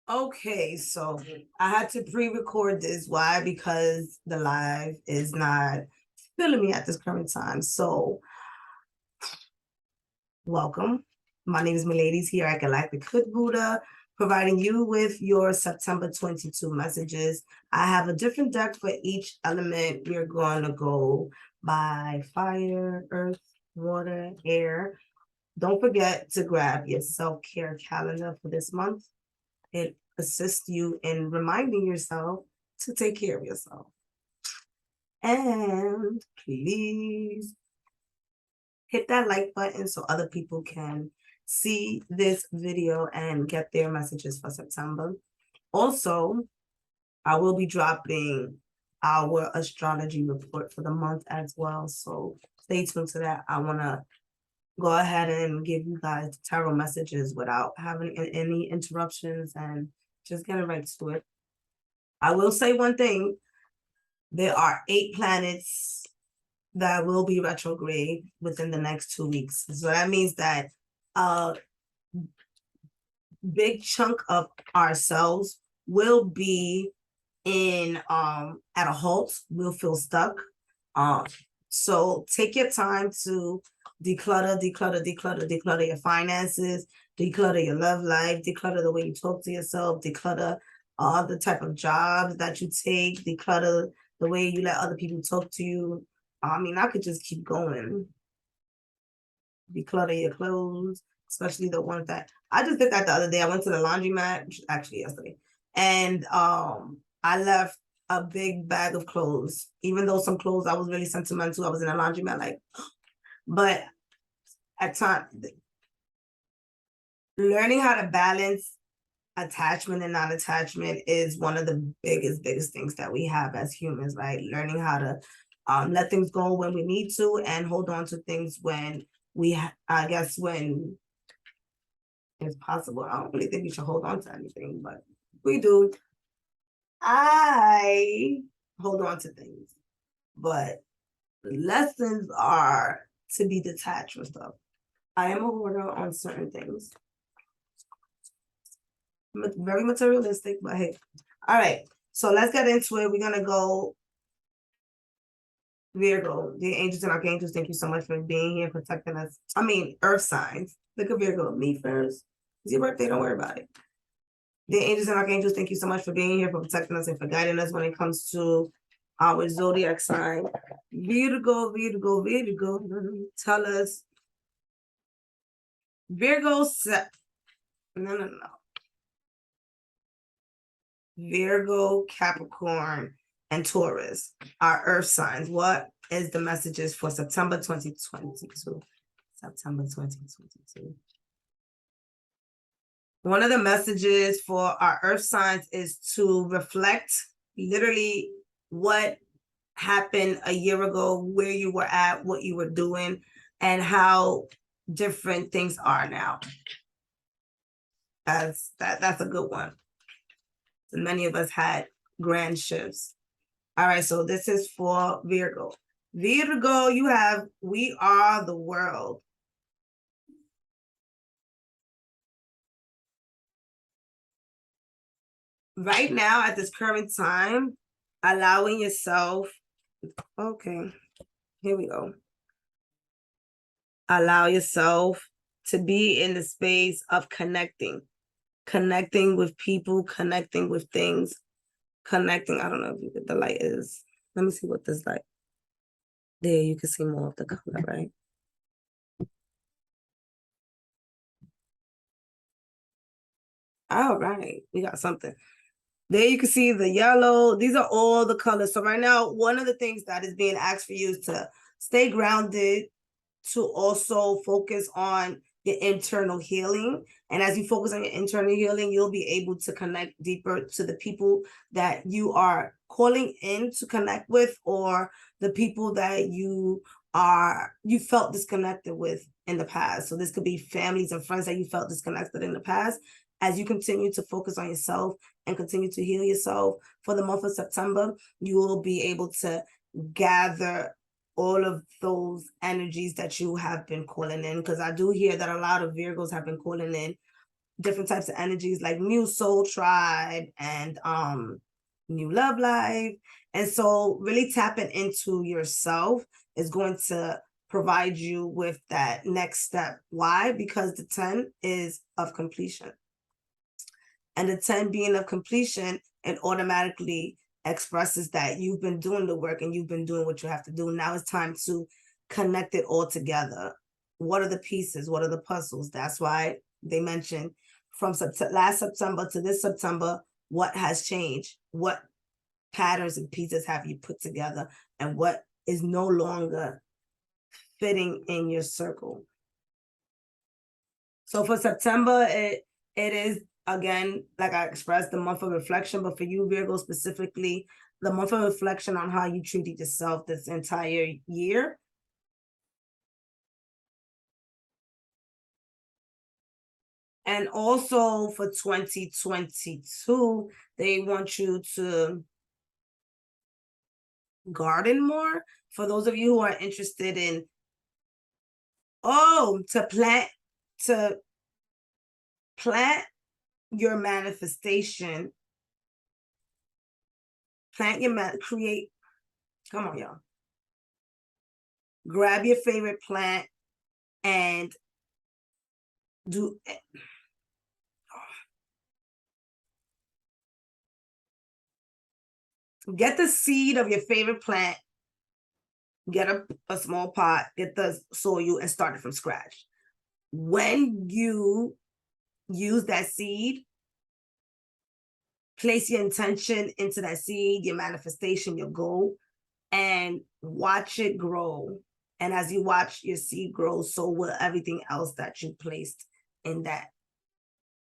Okay, so I had to pre-record this. Why? Because the live is not feeling me at this current time. So, welcome. My name is Miladies here at Galactic Hood Buddha, providing you with your September 22 messages. I have a different deck for each element. We're going to go by fire, earth, water, air. Don't forget to grab your self-care calendar for this month. It assists you in reminding yourself to take care of yourself. And please hit that like button so other people can see this video and get their messages for September. Also, I will be dropping our astrology report for the month as well. So stay tuned to that. I want to go ahead and give you guys tarot messages without having any interruptions and just getting right to it. I will say one thing. There are 8 planets that will be retrograde within the next 2 weeks. So that means that a big chunk of ourselves will be in at a halt. We'll feel stuck. So take your time to declutter your finances, declutter your love life, declutter the way you talk to yourself, declutter the type of jobs that you take, declutter the way you let other people talk to you. I mean, I could just keep going. Declutter your clothes, especially the ones that I just did that the other day. I went to the laundromat, actually yesterday, and I left a big bag of clothes. Even though some clothes I was really sentimental, I was in a laundromat like, but at times, learning how to balance attachment and non-attachment is one of the biggest things that we have as humans, right? Learning how to let things go when we need to and hold on to things when I guess when it's possible. I don't really think we should hold on to anything, but we do. I hold on to things, but the lessons are to be detached from stuff. I am a hoarder on certain things. Very materialistic, but hey. All right, so let's get into it. We're gonna go Virgo, the angels and archangels. Thank you so much for being here, protecting us. I mean, earth signs. Look at Virgo, me first. It's your birthday, don't worry about it. The angels and archangels, thank you so much for being here, for protecting us and for guiding us when it comes to our zodiac sign. Virgo, tell us. Virgo, no. Virgo, Capricorn, and Taurus are earth signs. What is the messages for September 2022? September 2022. One of the messages for our earth signs is to reflect literally what happened a year ago, where you were at, what you were doing, and how different things are now. That's a good one. So many of us had grand shifts. All right, so this is for Virgo. Virgo, you have we are the world. Right now, at this current time, allowing yourself, okay, here we go. Allow yourself to be in the space of connecting with people, connecting with things, connecting. I don't know if the light is. Let me see what this light. There, you can see more of the color, right? All right, we got something. There you can see the yellow. These are all the colors. So right now, one of the things that is being asked for you is to stay grounded, to also focus on your internal healing. And as you focus on your internal healing, you'll be able to connect deeper to the people that you are calling in to connect with, or the people that you felt disconnected with in the past. So this could be families and friends that you felt disconnected in the past. As you continue to focus on yourself and continue to heal yourself for the month of September, you will be able to gather all of those energies that you have been calling in, because I do hear that a lot of Virgos have been calling in different types of energies like new soul tribe and new love life. And so really tapping into yourself is going to provide you with that next step. Why? Because the 10 is of completion. And the 10 being of completion, it automatically expresses that you've been doing the work and you've been doing what you have to do. Now it's time to connect it all together. What are the pieces? What are the puzzles? That's why they mentioned from last September to this September, what has changed? What patterns and pieces have you put together? And what is no longer fitting in your circle? So for September, it is, again, like I expressed, the month of reflection, but for you, Virgo, specifically, the month of reflection on how you treated yourself this entire year. And also for 2022, they want you to garden more. For those of you who are interested in, to plant your manifestation, create, come on, y'all. Grab your favorite plant and get the seed of your favorite plant, get a small pot, get the soil and start it from scratch. When you use that seed, place your intention into that seed, your manifestation, your goal, and watch it grow. And as you watch your seed grow, so will everything else that you placed in that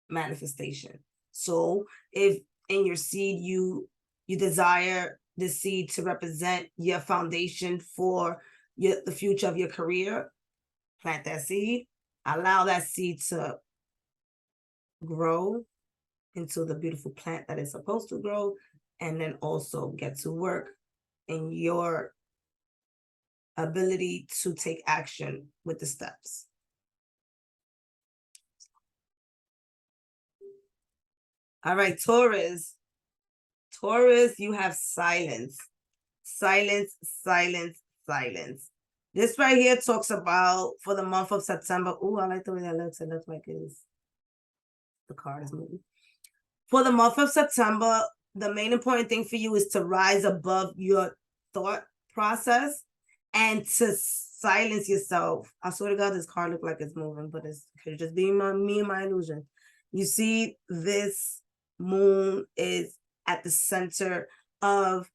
manifestation. So if in your seed you desire the seed to represent your foundation for the future of your career, plant that seed, allow that seed to grow into the beautiful plant that it's supposed to grow, and then also get to work in your ability to take action with the steps. All right, Taurus. Taurus, you have silence. Silence, silence, silence. This right here talks about for the month of September. Oh, I like the way that looks. It looks like the card is moving. For the month of September, the main important thing for you is to rise above your thought process and to silence yourself. I swear to God, this card looks like it's moving, but it could just be me and my illusion. You see, this moon is at the center of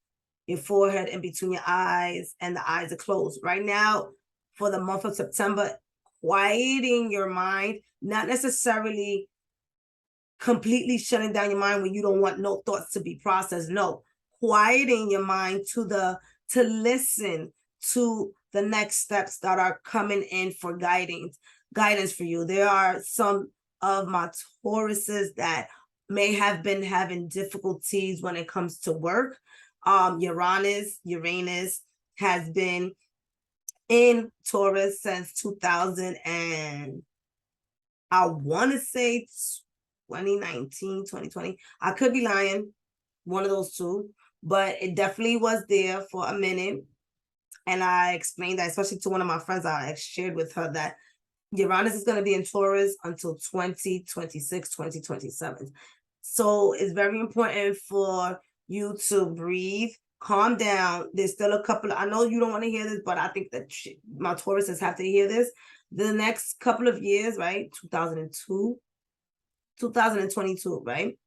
your forehead and between your eyes, and the eyes are closed. Right now, for the month of September, quieting your mind, not necessarily completely shutting down your mind when you don't want no thoughts to be processed. No, quieting your mind to listen to the next steps that are coming in for guidance for you. There are some of my Tauruses that may have been having difficulties when it comes to work. Uranus has been in Taurus since 2000 and I want to say 2019, 2020. I could be lying, one of those two, but it definitely was there for a minute. And I explained that, especially to one of my friends, I shared with her that Uranus is going to be in Taurus until 2026, 2027. So it's very important for you to breathe, calm down. There's still a couple, I know you don't want to hear this, but I think that my Tauruses have to hear this. The next couple of years, right? 2022, right?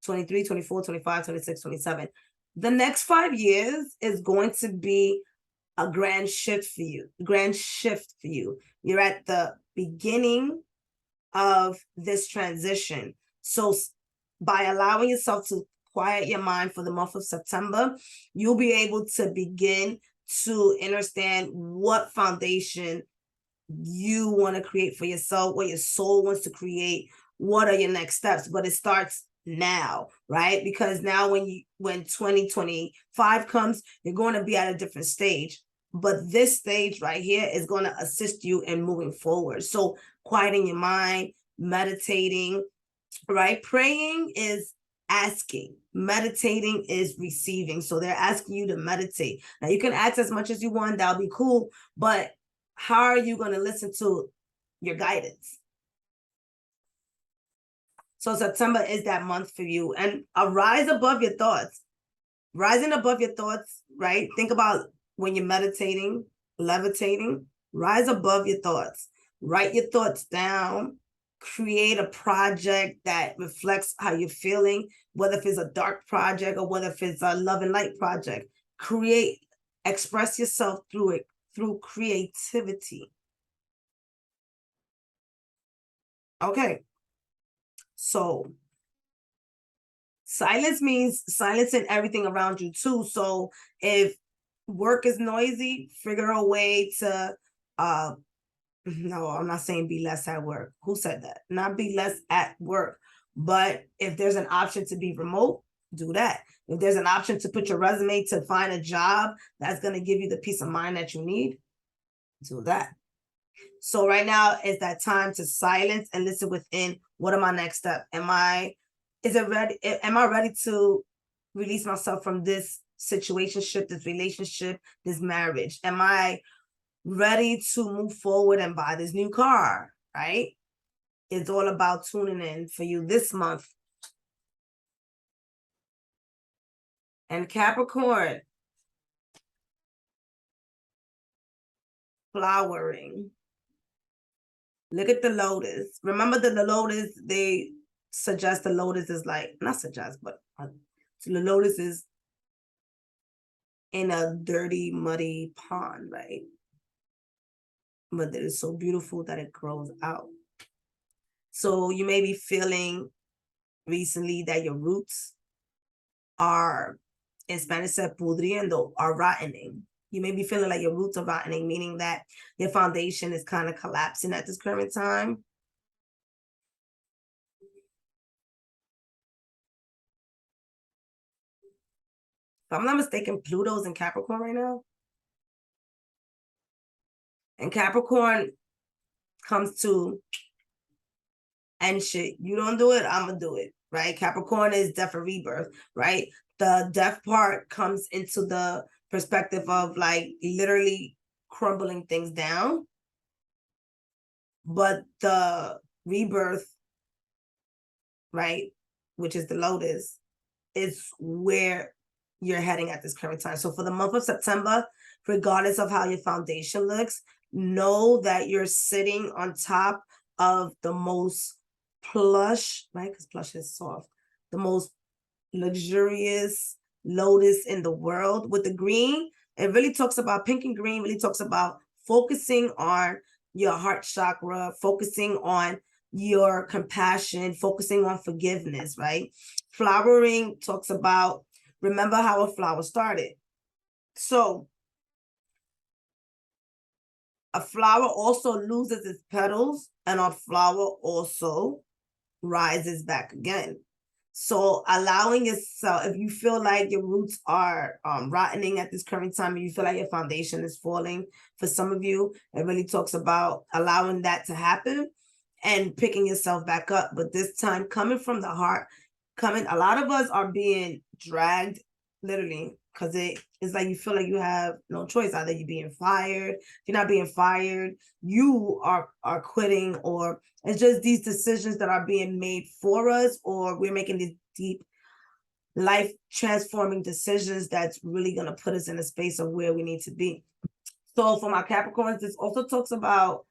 23, 24, 25, 26, 27. The next 5 years is going to be a grand shift for you. You're at the beginning of this transition. So by allowing yourself to quiet your mind for the month of September, you'll be able to begin to understand what foundation you want to create for yourself, what your soul wants to create, what are your next steps. But it starts now, right? Because now when 2025 comes, you're going to be at a different stage. But this stage right here is going to assist you in moving forward. So quieting your mind, meditating, right? Praying is asking, meditating is receiving. So they're asking you to meditate. Now you can ask as much as you want, that'll be cool, but how are you going to listen to your guidance? So September is that month for you, and rise above your thoughts. Rising above your thoughts, right? Think about when you're meditating, levitating, rise above your thoughts. Write your thoughts down. Create a project that reflects how you're feeling, whether if it's a dark project or whether if it's a love and light project. Express yourself through it, through creativity. Okay. So silence means silencing everything around you too. So if work is noisy, figure a way to no, I'm not saying be less at work. Who said that? Not be less at work. But if there's an option to be remote, do that. If there's an option to put your resume to find a job that's going to give you the peace of mind that you need, do that. So right now is that time to silence and listen within. What are my next step? Am I ready to release myself from this situationship, this relationship, this marriage? Am I ready to move forward and buy this new car, right? It's all about tuning in for you this month. And Capricorn, flowering. Look at the lotus. Remember that the lotus, they suggest the lotus is like, not suggest, but the lotus is in a dirty, muddy pond, right? But it is so beautiful that it grows out. So you may be feeling recently that your roots are, in Spanish said pudriendo, are rottening. You may be feeling like your roots are rottening, meaning that your foundation is kind of collapsing at this current time. If I'm not mistaken, Pluto's in Capricorn right now. And Capricorn comes to end shit. You don't do it, I'm gonna do it, right? Capricorn is death or rebirth, right? The death part comes into the perspective of like literally crumbling things down. But the rebirth, right, which is the lotus, is where you're heading at this current time. So for the month of September, regardless of how your foundation looks, know that you're sitting on top of the most plush, right? Because plush is soft, the most luxurious lotus in the world. With the green, it really talks about, pink and green really talks about focusing on your heart chakra, focusing on your compassion, focusing on forgiveness, right? Flowering talks about, remember how a flower started. So a flower also loses its petals, and a flower also rises back again. So allowing yourself, if you feel like your roots are rotting at this current time, and you feel like your foundation is falling, for some of you, it really talks about allowing that to happen and picking yourself back up. But this time coming from the heart, a lot of us are being dragged literally, because it's like you feel like you have no choice. Either you're being fired, if you're not being fired, you are quitting, or it's just these decisions that are being made for us, or we're making these deep life transforming decisions that's really going to put us in a space of where we need to be. So for my Capricorns, this also talks about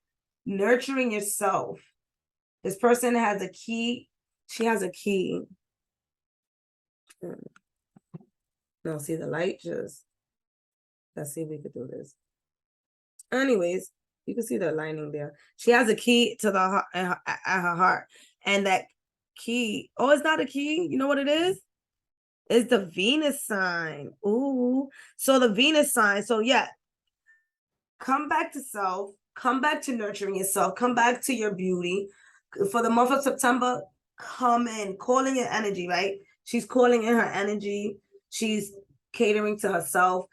nurturing yourself. This person has a key. She has a key. No, see the light just, let's see if we could do this. Anyways, you can see the lining there. She has a key to the heart, at her heart. And that key, oh, it's not a key. You know what it is? It's the Venus sign. Ooh. So the Venus sign. So yeah, come back to self, come back to nurturing yourself, come back to your beauty. For the month of September, come in, calling your energy, right? She's calling in her energy. She's catering to herself.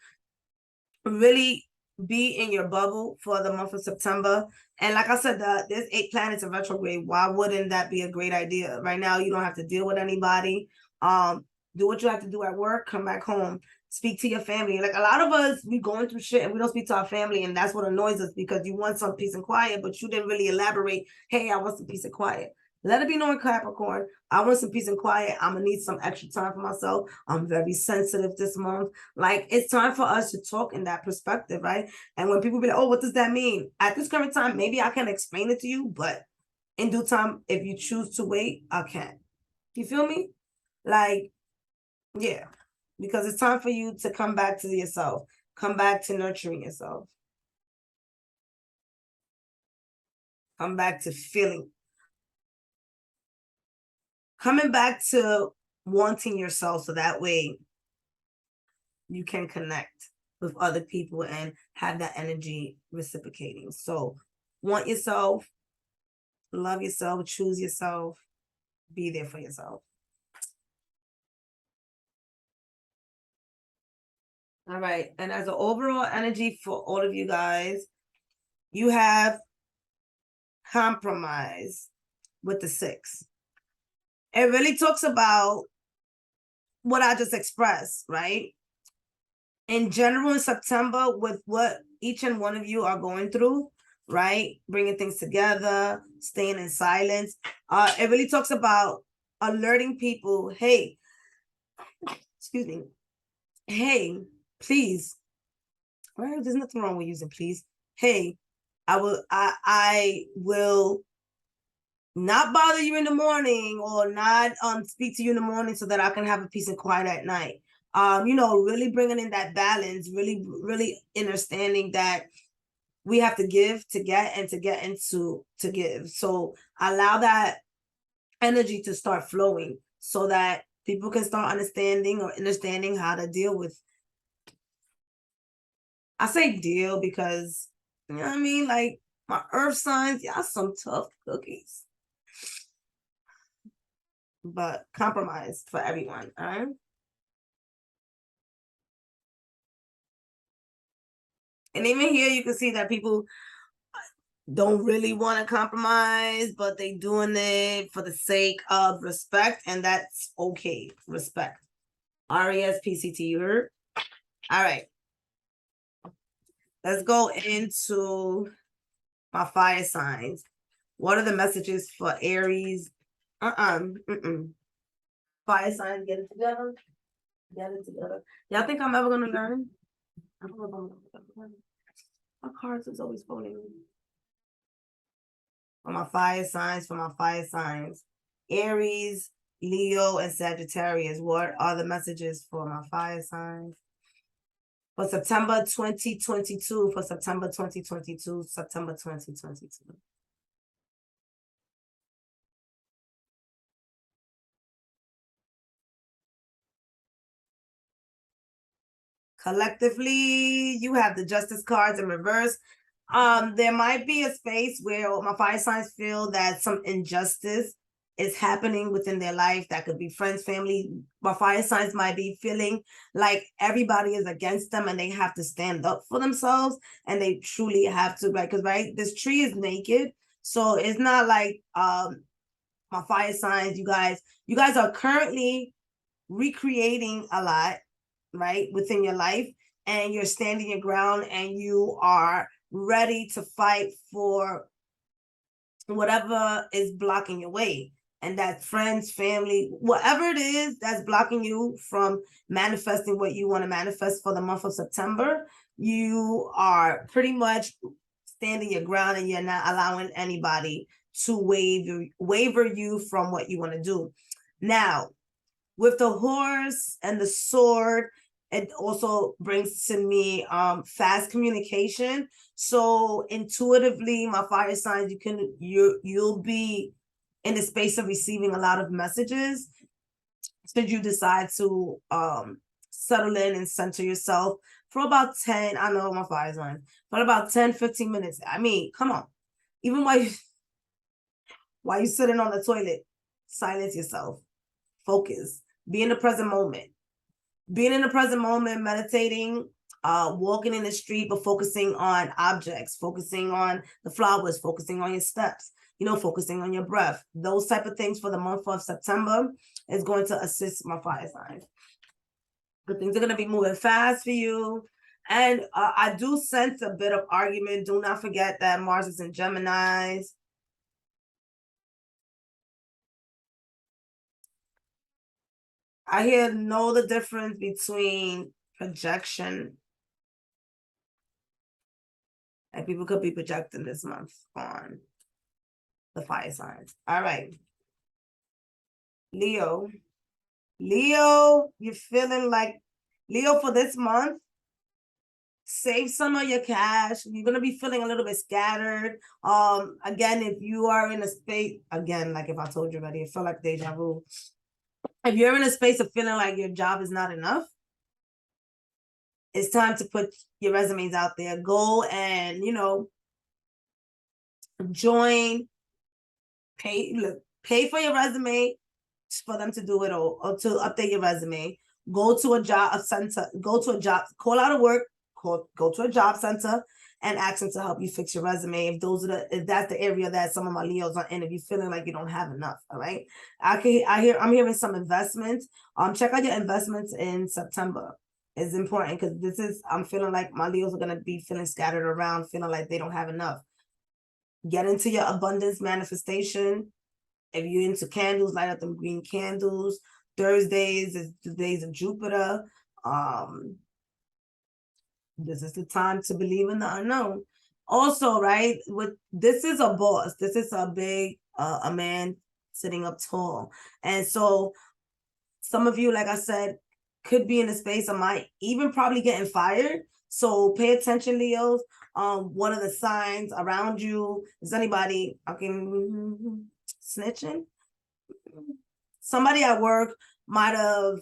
Really be in your bubble for the month of September. And like I said, there's 8 planets in retrograde. Why wouldn't that be a great idea? Right now, you don't have to deal with anybody. Do what you have to do at work, come back home, speak to your family. Like a lot of us, we going through shit and we don't speak to our family, and that's what annoys us because you want some peace and quiet, but you didn't really elaborate. Hey, I want some peace and quiet. Let it be known, Capricorn, I want some peace and quiet. I'm gonna need some extra time for myself. I'm very sensitive this month. Like, it's time for us to talk in that perspective, right? And when people be like, oh, what does that mean? At this current time, maybe I can explain it to you, but in due time, if you choose to wait, I can. You feel me? Like, yeah, because it's time for you to come back to yourself, come back to nurturing yourself, come back to feeling, coming back to wanting yourself so that way you can connect with other people and have that energy reciprocating. So want yourself, love yourself, choose yourself, be there for yourself. All right. And as an overall energy for all of you guys, you have compromise with the 6. It really talks about what I just expressed, right? In general, in September, with what each and one of you are going through, right? Bringing things together, staying in silence. It really talks about alerting people, hey, excuse me, hey, please, well, there's nothing wrong with using please. Hey, I will not bother you in the morning or not speak to you in the morning so that I can have a peace and quiet at night. Really bringing in that balance, really understanding that we have to give to get and to get into to give. So allow that energy to start flowing so that people can start understanding how to deal with. I say deal because, you know what I mean? Like my earth signs, y'all some tough cookies. But compromise for everyone, all right? And even here, you can see that people don't really want to compromise, but they doing it for the sake of respect, and that's okay. Respect. RESPCT, you heard? All right. Let's go into my fire signs. What are the messages for Aries? Fire signs, get it together. Get it together. Y'all think I'm ever gonna learn? I don't know if I'm ever gonna learn. My cards is always phoning me. For my fire signs, Aries, Leo, and Sagittarius. What are the messages for my fire signs? For September 2022, September 2022. Collectively, you have the Justice cards in reverse. There might be a space where my fire signs feel that some injustice is happening within their life. That could be friends, family. My fire signs might be feeling like everybody is against them and they have to stand up for themselves, and they truly have to, right? Because this tree is naked, so it's not like my fire signs, you guys are currently recreating a lot, right, within your life, and you're standing your ground and you are ready to fight for whatever is blocking your way. And that's friends, family, whatever it is that's blocking you from manifesting what you want to manifest for the month of September, you are pretty much standing your ground and you're not allowing anybody to waver you from what you want to do. Now, with the horse and the sword, it also brings to me fast communication. So intuitively, my fire signs, you'll be in the space of receiving a lot of messages should you decide to settle in and center yourself for about 10, I know my fire sign, but about 10-15 minutes. I mean, come on. Even while you're sitting on the toilet, silence yourself, focus, be in the present moment. Being in the present moment, meditating, walking in the street, but focusing on objects, focusing on the flowers, focusing on your steps, focusing on your breath. Those type of things for the month of September is going to assist my fire signs. But things are going to be moving fast for you. And I do sense a bit of argument. Do not forget that Mars is in Geminis. I know the difference between projection, and people could be projecting this month on the fire signs. All right. Leo, you're feeling like Leo for this month. Save some of your cash. You're gonna be feeling a little bit scattered. Again, if you are in a space, again, like if I told you already, it felt like deja vu. If you're in a space of feeling like your job is not enough, it's time to put your resumes out there. Go and join, pay for your resume for them to do it, or to update your resume. Go to a job center, call out of work, go to a job center and ask them to help you fix your resume. If that's the area that some of my Leos are in, if you're feeling like you don't have enough, all right. I'm hearing some investments. Check out your investments in September. It's important because I'm feeling like my Leos are gonna be feeling scattered around, feeling like they don't have enough. Get into your abundance manifestation. If you're into candles, light up them green candles. Thursdays is the days of Jupiter. This is the time to believe in the unknown. Also, right, this is a boss. This is a big a man sitting up tall. And so some of you, like I said, could be in a space of might even probably getting fired. So pay attention, Leos. What are the signs around you? Is anybody snitching? Somebody at work might have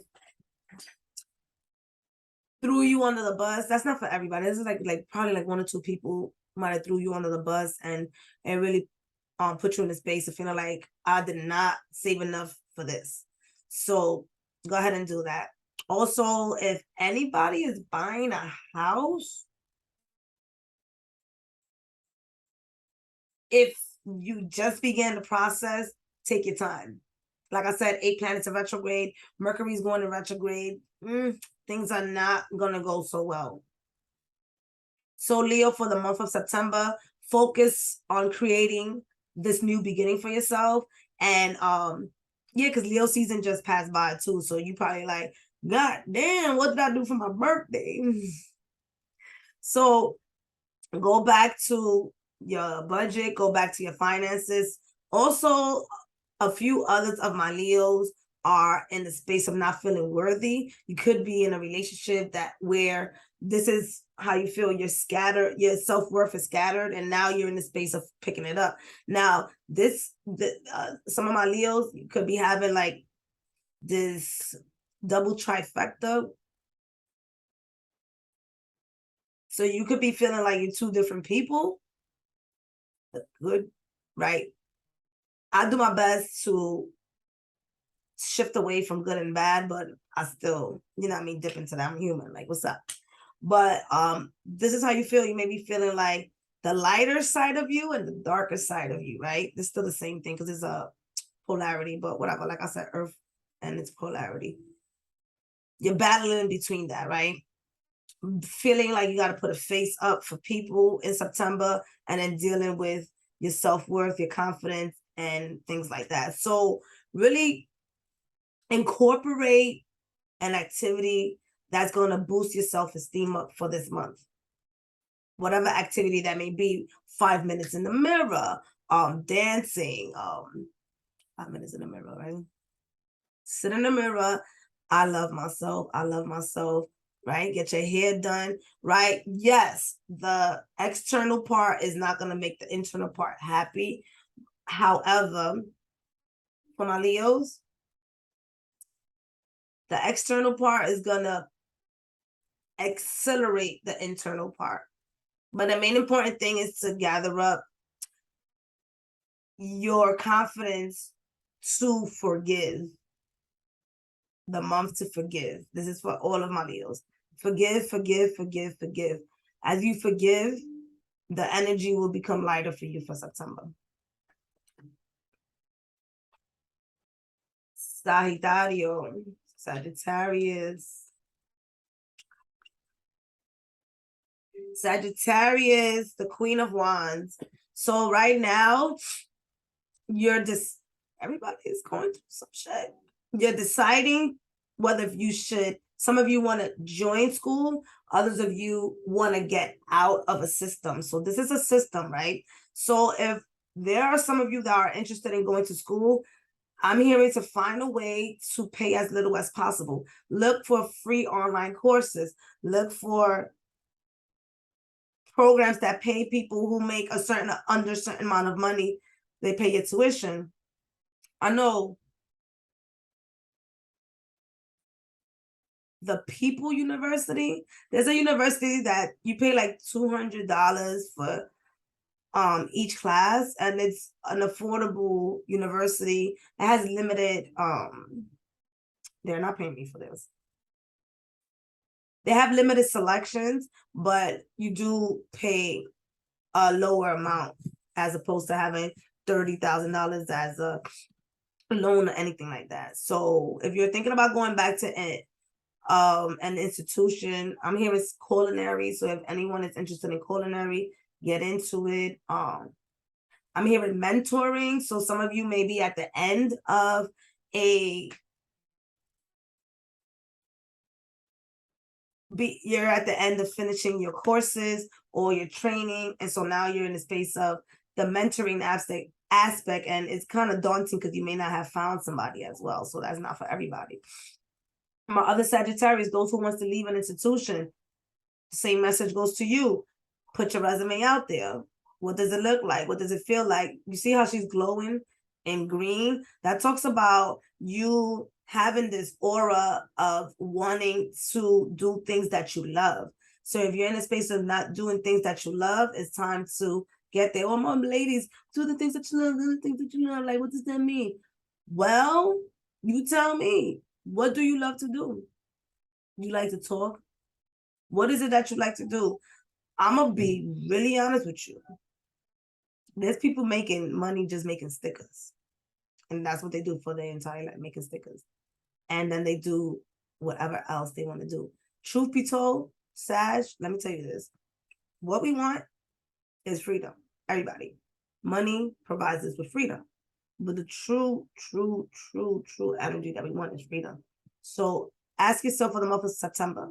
threw you under the bus. That's not for everybody. This is like probably like 1 or 2 people might have threw you under the bus and really put you in a space of feeling like I did not save enough for this. So go ahead and do that. Also, if anybody is buying a house, if you just began the process, take your time. Like I said, 8 planets in retrograde, Mercury's going in retrograde. Things are not gonna go so well. So Leo, for the month of September, focus on creating this new beginning for yourself. And because Leo season just passed by too. So you probably like, God damn, what did I do for my birthday? So go back to your budget, go back to your finances. Also, a few others of my Leos are in the space of not feeling worthy. You could be in a relationship where this is how you feel. You're scattered, your self-worth is scattered, and now you're in the space of picking it up. Now, some of my Leos could be having like this double trifecta. So you could be feeling like you're 2 different people. Good, right? I do my best to shift away from good and bad, but I still, dip into that. I'm human. Like, what's up? But this is how you feel. You may be feeling like the lighter side of you and the darker side of you, right? It's still the same thing because it's a polarity, but whatever. Like I said, Earth and its polarity. You're battling between that, right? Feeling like you got to put a face up for people in September, and then dealing with your self-worth, your confidence, and things like that. So really incorporate an activity that's going to boost your self-esteem up for this month. Whatever activity that may be, 5 minutes in the mirror, dancing, 5 minutes in the mirror, right? Sit in the mirror. I love myself. Right? Get your hair done, right? Yes, the external part is not going to make the internal part happy. However, for my Leos, the external part is going to accelerate the internal part. But the main important thing is to gather up your confidence to forgive. The month to forgive. This is for all of my Leos. Forgive, forgive, forgive, forgive. As you forgive, the energy will become lighter for you for September. Sagitario, Sagittarius. Sagittarius, the Queen of Wands. So right now, you're just everybody is going through some shit. You're deciding whether you should. Some of you want to join school, others of you want to get out of a system. So this is a system, right? So if there are some of you that are interested in going to school, I'm hearing to find a way to pay as little as possible. Look for free online courses. Look for programs that pay people who make a certain amount of money. They pay your tuition. I know the People University. There's a university that you pay like $200 for each class, and it's an affordable university. It has limited they're not paying me for this. They have limited selections, but you do pay a lower amount as opposed to having $30,000 as a loan or anything like that. So if you're thinking about going back to it, an institution, I'm hearing it's culinary. So if anyone is interested in culinary, get into it. I'm hearing mentoring. So some of you may be at the end of you're at the end of finishing your courses or your training, and so now you're in the space of the mentoring aspect, and it's kind of daunting because you may not have found somebody as well. So that's not for everybody. My other Sagittarius, those who wants to leave an institution, the same message goes to you. Put your resume out there. What does it look like? What does it feel like? You see how she's glowing in green? That talks about you having this aura of wanting to do things that you love. So if you're in a space of not doing things that you love, it's time to get there. Oh, mom, ladies, do the things that you love, do the things that you love. Like, what does that mean? Well, you tell me. What do you love to do? You like to talk? What is it that you like to do? I'm going to be really honest with you. There's people making money just making stickers. And that's what they do for their entire life, making stickers. And then they do whatever else they want to do. Truth be told, Sag, let me tell you this. What we want is freedom. Everybody. Money provides us with freedom. But the true energy that we want is freedom. So ask yourself for the month of September,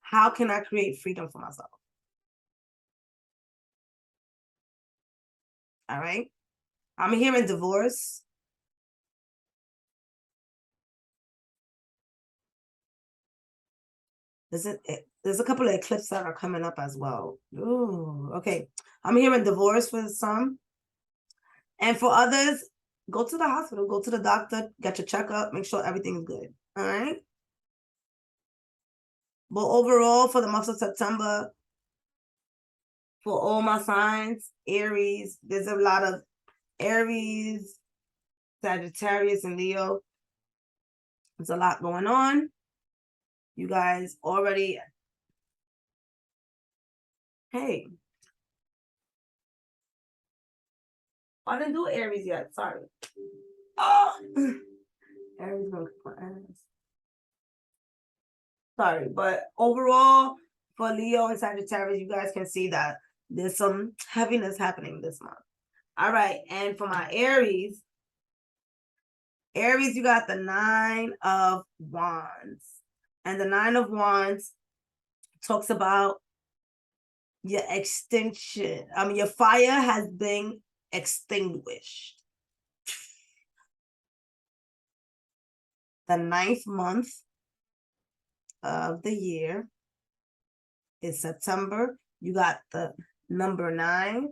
how can I create freedom for myself? All right. I'm hearing divorce. There's a couple of eclipses that are coming up as well. Ooh, okay. I'm hearing divorce for some. And for others, go to the hospital, go to the doctor, get your checkup, make sure everything is good. All right. But overall, for the month of September, for all my signs, Aries, there's a lot of Aries, Sagittarius, and Leo. There's a lot going on. You guys already, hey, I didn't do Aries yet. Sorry. Oh, Aries gonna kick my ass. Sorry, but overall, for Leo and Sagittarius, you guys can see that there's some heaviness happening this month. All right, and for my Aries, you got the 9 of Wands. And the 9 of Wands talks about your extinction. Your fire has been extinguished. The 9th month of the year is September. You got the number 9.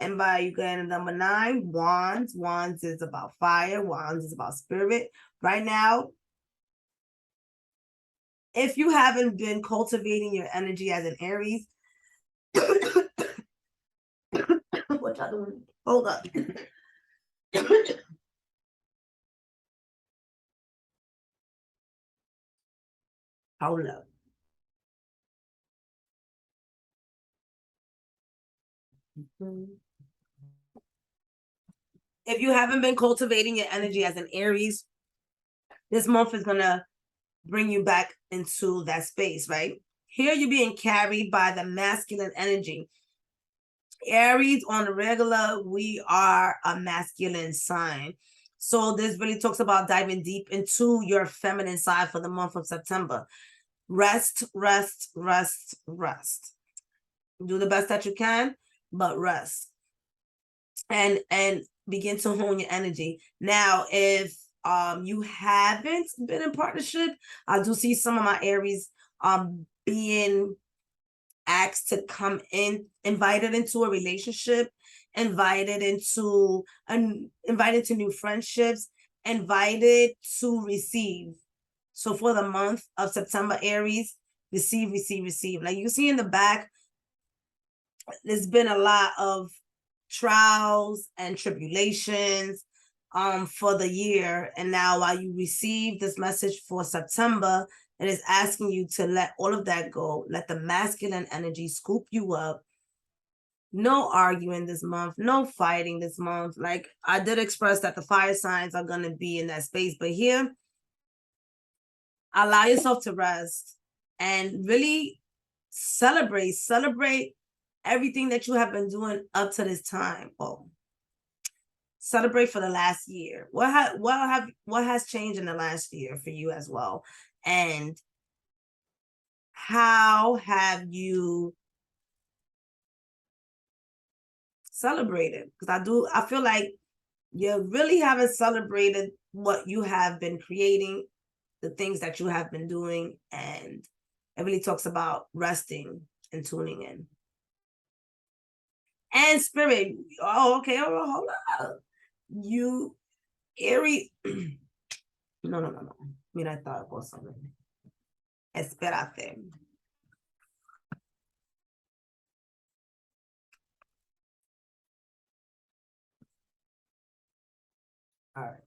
And by you getting number 9, Wands. Wands is about fire. Wands is about spirit. Right now, if you haven't been cultivating your energy as an Aries, what y'all doing? Hold up. Hold up. If you haven't been cultivating your energy as an Aries, this month is gonna bring you back into that space, right? Here you're being carried by the masculine energy. Aries on the regular, we are a masculine sign. So this really talks about diving deep into your feminine side for the month of September. Rest, rest, rest, rest. Do the best that you can, but rest. And begin to hone your energy. Now, if you haven't been in partnership, I do see some of my Aries being asked to come in, invited into a relationship, invited to new friendships, invited to receive. So for the month of September, Aries, receive, receive, receive. Like you see in the back, there's been a lot of trials and tribulations for the year. And now while you receive this message for September, it is asking you to let all of that go. Let the masculine energy scoop you up. No arguing this month, no fighting this month. Like I did express that the fire signs are going to be in that space, but here, allow yourself to rest and really celebrate everything that you have been doing up to this time. Oh, celebrate for the last year. What has changed in the last year for you as well? And how have you celebrated? Because I feel like you really haven't celebrated what you have been creating, the things that you have been doing, and it really talks about resting and tuning in. And spirit, oh, okay, hold up. You, Aries, no. Mira, esta cosa. Espérate. All right.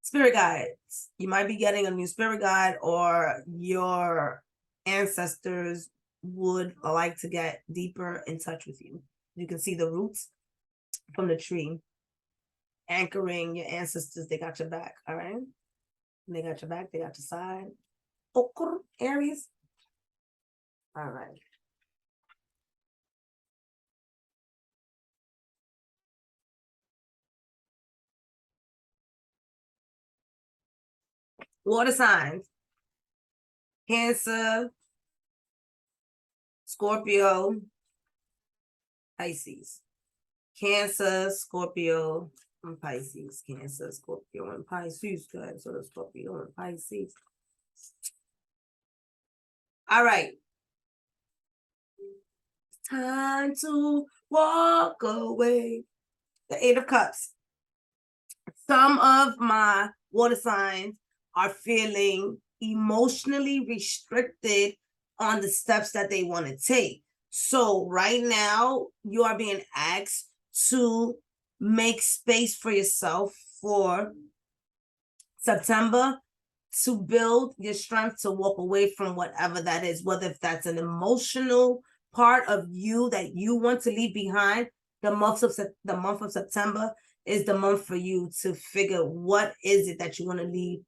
Spirit guides. You might be getting a new spirit guide, or your ancestors would like to get deeper in touch with you. You can see the roots from the tree anchoring your ancestors. They got your back. All right. They got your back. They got your side. Aries. All right. Water signs: Cancer, Scorpio, Pisces. Cancer, Scorpio, and Pisces. Cancer, Scorpio, and Pisces. Cancer, Scorpio, and Pisces. All right. It's time to walk away. The Eight of Cups. Some of my water signs are feeling emotionally restricted on the steps that they want to take. So right now, you are being asked to make space for yourself for September, to build your strength to walk away from whatever that is, whether if that's an emotional part of you that you want to leave behind. The month of September is the month for you to figure what is it that you want to leave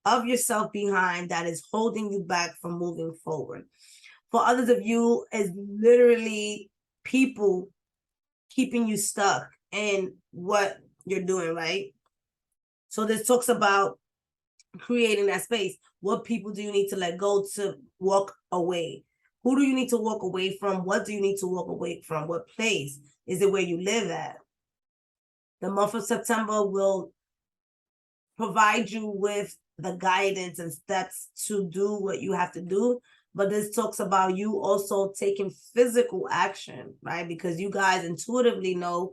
of yourself behind that is holding you back from moving forward. For others of you, is literally people keeping you stuck in what you're doing, right? So this talks about creating that space. What people do you need to let go to walk away? Who do you need to walk away from? What do you need to walk away from? What place? Is it where you live at? The month of September will provide you with the guidance and steps to do what you have to do. But this talks about you also taking physical action, right? Because you guys intuitively know,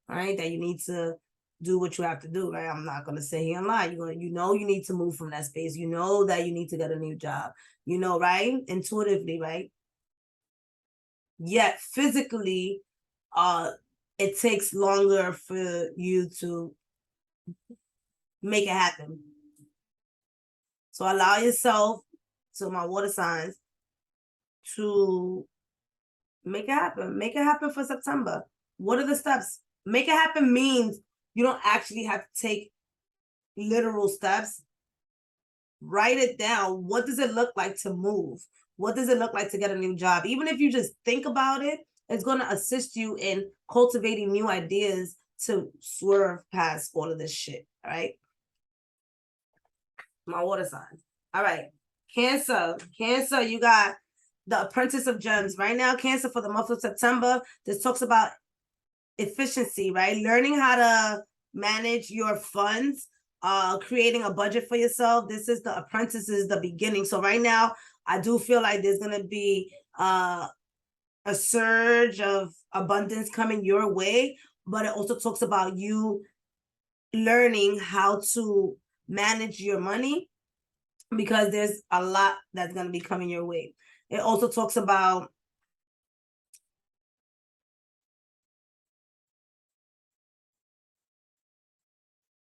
right, that you need to do what you have to do, right? I'm not going to sit here and lie. You need to move from that space. You know that you need to get a new job, right? Intuitively, right? Yet physically, it takes longer for you to make it happen. So allow yourself, so my water signs, to Make it happen. Make it happen for September. What are the steps? Make it happen means you don't actually have to take literal steps. Write it down. What does it look like to move? What does it look like to get a new job? Even if you just think about it, it's going to assist you in cultivating new ideas to swerve past all of this shit. All right. My water signs. All right. Cancer. Cancer, you got the Apprentice of Gems. Right now, Cancer, for the month of September, this talks about efficiency, right? Learning how to manage your funds, creating a budget for yourself. This is the Apprentice, is the beginning. So right now, I do feel like there's going to be a surge of abundance coming your way, but it also talks about you learning how to manage your money, because there's a lot that's going to be coming your way. It also talks about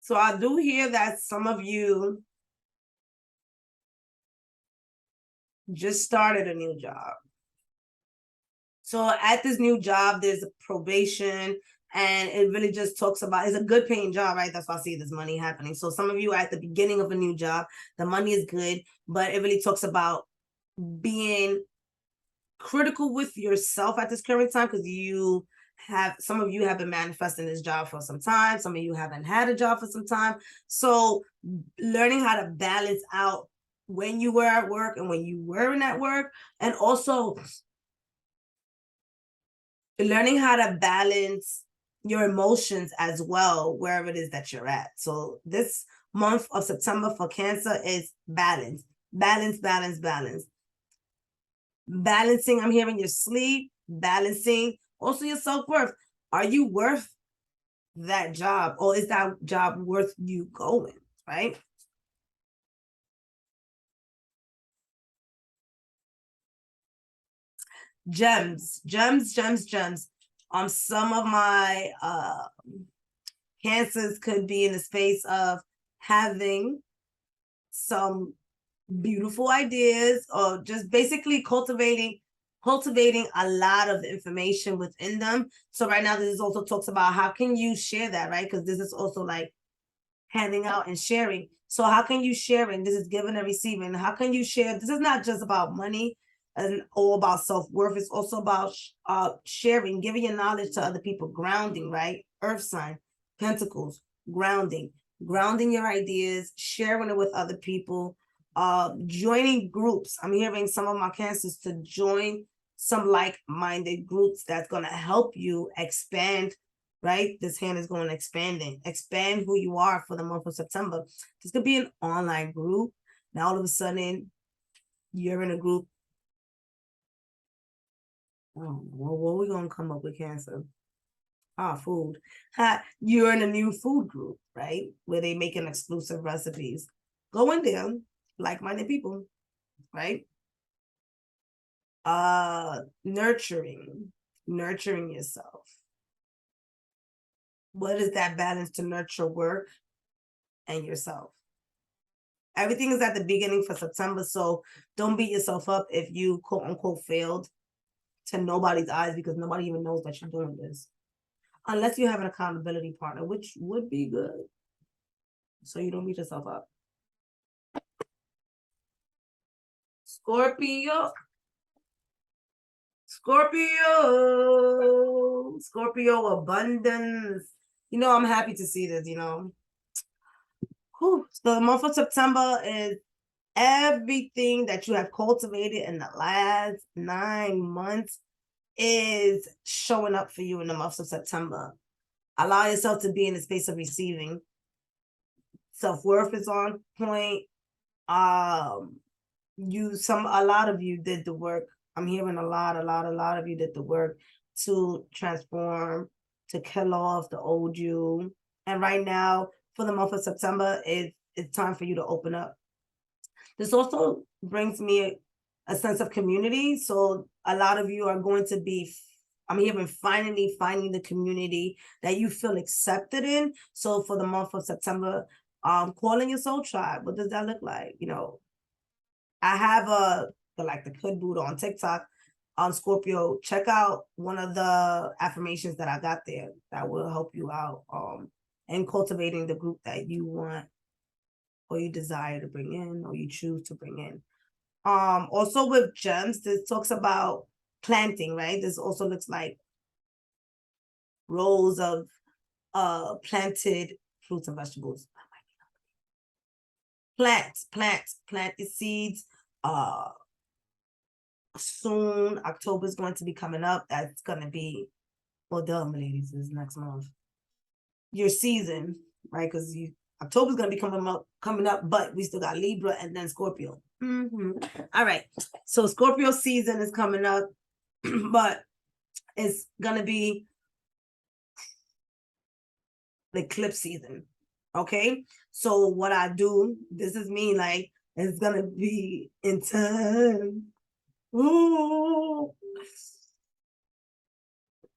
so I do hear that some of you just started a new job. So at this new job, there's a probation, and it really just talks about, it's a good paying job, right? That's why I see this money happening. So some of you are at the beginning of a new job, the money is good, but it really talks about being critical with yourself at this current time, because some of you have been manifesting this job for some time, some of you haven't had a job for some time. So learning how to balance out when you were at work and when you weren't at work, and also learning how to balance your emotions as well, wherever it is that you're at. So this month of September for Cancer is balance, balance, balance, balance. Balancing, I'm hearing your sleep, balancing also your self-worth. Are you worth that job, or is that job worth you going, right? Gems, gems, gems, gems. Some of my Cancers could be in the space of having some beautiful ideas, or just basically cultivating a lot of information within them. So right now, this also talks about how can you share that, right? Because this is also like handing out and sharing. So how can you share? And this is giving and receiving. How can you share? This is not just about money and all about self-worth. It's also about sharing, giving your knowledge to other people, grounding, right? Earth sign, pentacles, grounding your ideas, sharing it with other people, joining groups. I'm hearing some of my Cancers to join some like-minded groups that's going to help you expand, right? This hand is going expand who you are for the month of September. This could be an online group. Now all of a sudden you're in a group. Oh, well, what are we going to come up with, Cancer? Food. You're in a new food group, right? Where they making exclusive recipes. Go in there, like-minded people, right? Nurturing yourself. What is that balance to nurture work and yourself? Everything is at the beginning for September, so don't beat yourself up if you quote unquote failed to nobody's eyes, because nobody even knows that you're doing this, unless you have an accountability partner, which would be good, so you don't beat yourself up. Scorpio, abundance. I'm happy to see this. So the month of September is everything that you have cultivated in the last 9 months is showing up for you in the month of September. Allow yourself to be in the space of receiving. Self-worth is on point. A lot of you did the work. I'm hearing a lot of you did the work to transform, to kill off the old you. And right now, for the month of September, it's time for you to open up. This also brings me a sense of community. So a lot of you are going to be, I'm hearing, finally finding the community that you feel accepted in. So for the month of September, calling your soul tribe. What does that look like? I have a Galactic Hood Buddha on TikTok. on Scorpio, check out one of the affirmations that I got there that will help you out in cultivating the group that you want or you desire to bring in or you choose to bring in. Also with gems, this talks about planting, right? This also looks like rows of planted fruits and vegetables. Plant the seeds. Soon October is going to be coming up. That's gonna be, well, dumb ladies, is next month. Your season, right? Because October's gonna be coming up, but we still got Libra and then Scorpio. All right, so Scorpio season is coming up, but it's gonna be the eclipse season. Okay, so what I do, this is me, like, it's gonna be intense. Ooh.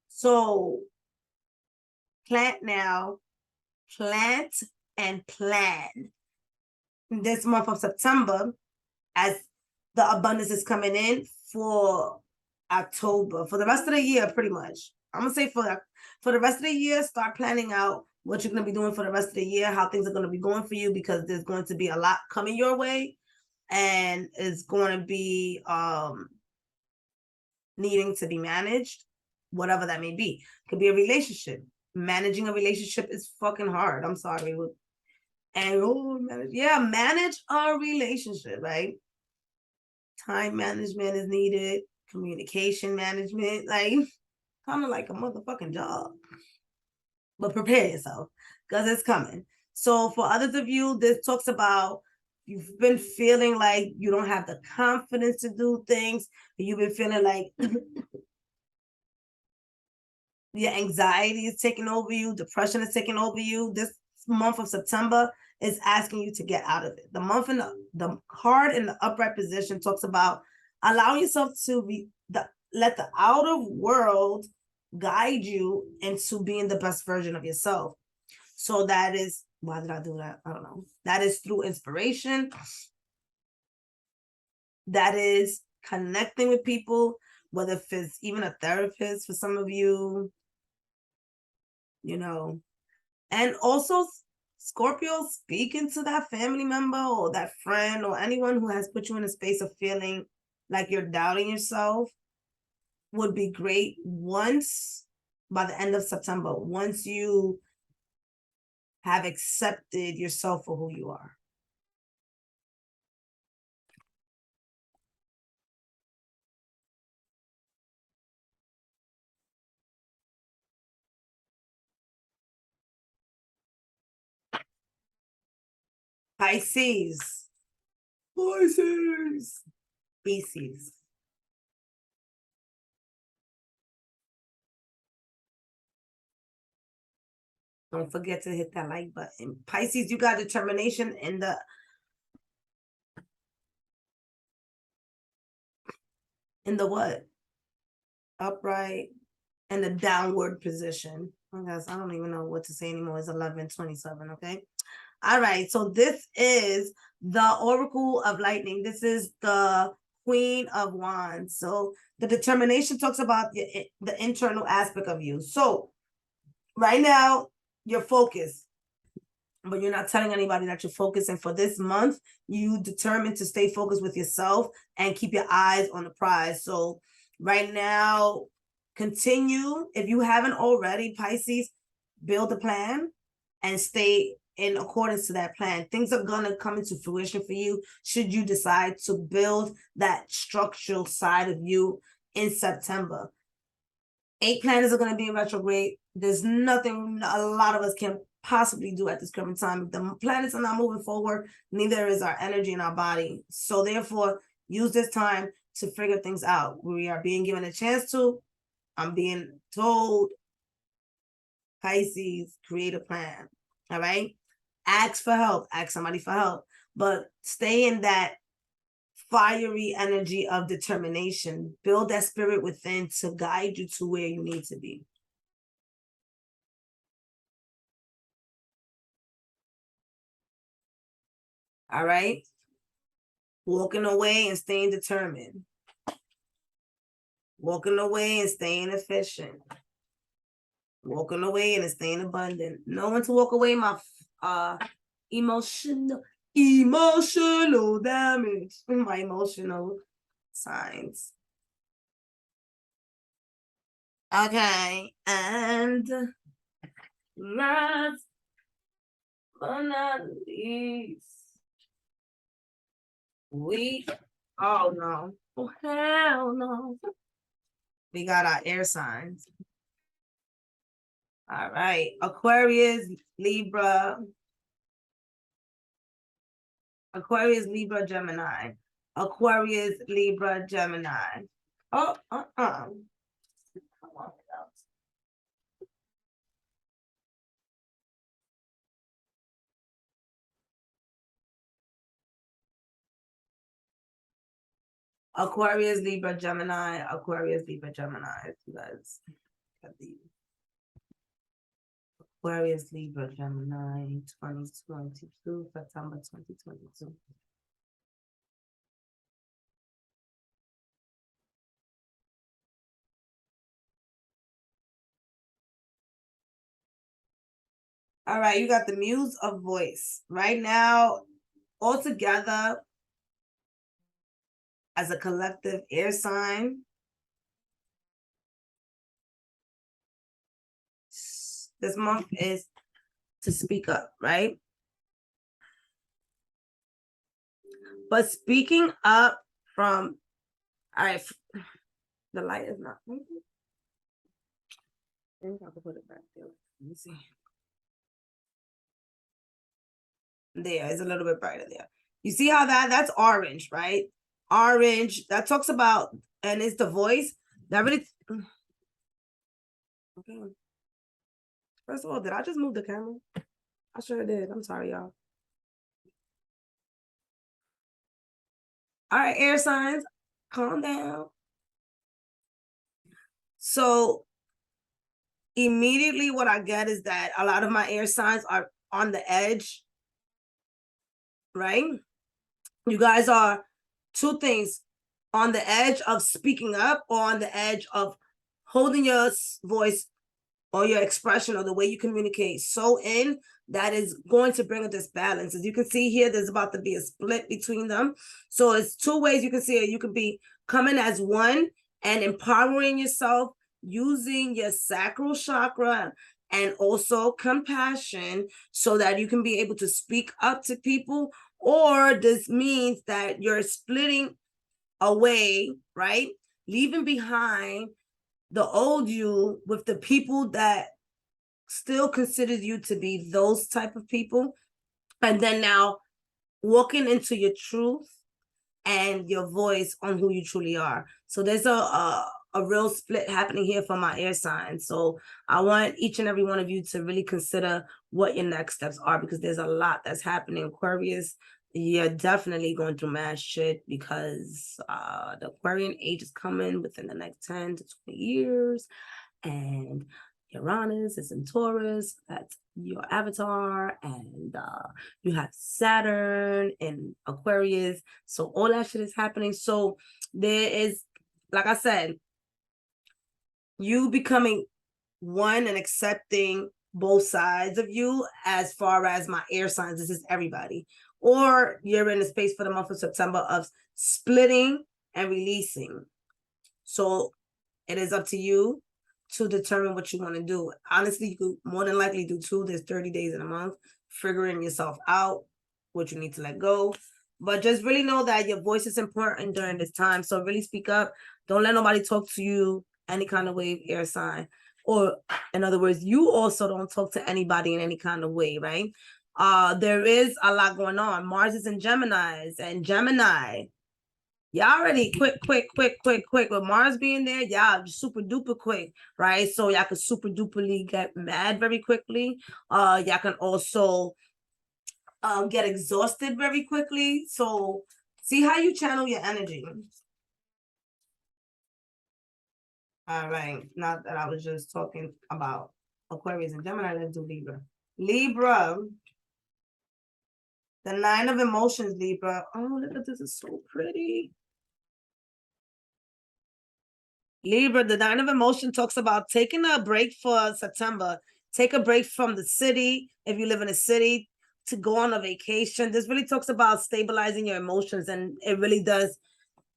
So plant now, plant and plan. This month of September, as the abundance is coming in for October, for the rest of the year, pretty much. I'm gonna say for the rest of the year, start planning out what you're gonna be doing for the rest of the year, how things are gonna be going for you, because there's going to be a lot coming your way, and it's going to be needing to be managed, whatever that may be. Could be a relationship. Managing a relationship is fucking hard. I'm sorry. And manage a relationship, right? Time management is needed, communication management, like kind of like a motherfucking job. But prepare yourself because it's coming. So for others of you, this talks about you've been feeling like you don't have the confidence to do things. You've been feeling like your anxiety is taking over you, depression is taking over you. This month of September is asking you to get out of it. The month in the card in the upright position talks about allowing yourself to let the outer world guide you into being the best version of yourself. So that is, why did I do that? I don't know. That is through inspiration. That is connecting with people, whether it's even a therapist for some of you, and also Scorpio, speaking to that family member or that friend or anyone who has put you in a space of feeling like you're doubting yourself would be great once, by the end of September, once you have accepted yourself for who you are. Pisces. Species. Don't forget to hit that like button. Pisces, you got determination in the what? Upright and the downward position. I guess I don't even know what to say anymore. It's 11:27. Okay. All right. So this is the Oracle of Lightning. This is the Queen of Wands. So the determination talks about the internal aspect of you. So right now, you're focused, but you're not telling anybody that you're focusing. For this month, you determined to stay focused with yourself and keep your eyes on the prize. So right now, continue. If you haven't already, Pisces, build a plan and stay in accordance to that plan. Things are going to come into fruition for you should you decide to build that structural side of you in September. 8 planets are going to be in retrograde. There's nothing a lot of us can possibly do at this current time. The planets are not moving forward, neither is our energy in our body. So therefore, use this time to figure things out. We are being given a chance to. I'm being told, Pisces, create a plan. All right? Ask for help. Ask somebody for help. But stay in that fiery energy of determination. Build that spirit within to guide you to where you need to be. All right? Walking away and staying determined. Walking away and staying efficient. Walking away and staying abundant. Knowing to walk away my emotional damage. My emotional signs. Okay, and last but not least, oh no, oh hell no. We got our air signs. All right, Aquarius, Libra, Gemini. Aquarius, Libra, Gemini. Oh, Aquarius, Libra, Gemini, Aquarius, Libra, Gemini. You guys got these. Aquarius, Libra, Gemini, 2022, September 2022. All right, you got the Muse of Voice. Right now, all together as a collective air sign, this month is to speak up, right? But speaking up from, all right, the light is not. I think I can put it back there. Let me see. There, it's a little bit brighter there. You see how that's orange, right? Orange, that talks about, and it's the voice. That really, okay. First of all, did I just move the camera? I sure did. I'm sorry, y'all. All right, air signs, calm down. So immediately what I get is that a lot of my air signs are on the edge, right? You guys are two things, on the edge of speaking up or on the edge of holding your voice or your expression or the way you communicate so in that is going to bring a disbalance. As you can see here, there's about to be a split between them. So it's two ways you can see it. You can be coming as one and empowering yourself using your sacral chakra and also compassion so that you can be able to speak up to people. Or this means that you're splitting away, right? Leaving behind the old you with the people that still considers you to be those type of people, and then now walking into your truth and your voice on who you truly are. So there's a real split happening here for my air sign. So I want each and every one of you to really consider what your next steps are, because there's a lot that's happening. Aquarius, you're definitely going through mad shit because the Aquarian age is coming within the next 10 to 20 years. And Uranus is in Taurus, that's your avatar, and you have Saturn in Aquarius. So all that shit is happening. So there is, like I said, you becoming one and accepting both sides of you. As far as my air signs, this is everybody. Or you're in a space for the month of September of splitting and releasing. So it is up to you to determine what you want to do. Honestly, you could more than likely do two. There's 30 days in a month, figuring yourself out, what you need to let go. But just really know that your voice is important during this time. So really speak up. Don't let nobody talk to you any kind of way, air sign. Or in other words, you also don't talk to anybody in any kind of way, right? There is a lot going on. Mars is in Gemini, and Gemini, y'all already quick. With Mars being there, y'all super duper quick, right? So y'all can super duperly get mad very quickly. Y'all can also get exhausted very quickly. So see how you channel your energy. All right, not that I was just talking about Aquarius and Gemini, let's do Libra. Libra, the 9 of emotions, Libra. Oh, look at this, is so pretty. Libra, the nine of emotion talks about taking a break for September. Take a break from the city if you live in a city to go on a vacation. This really talks about stabilizing your emotions, and it really does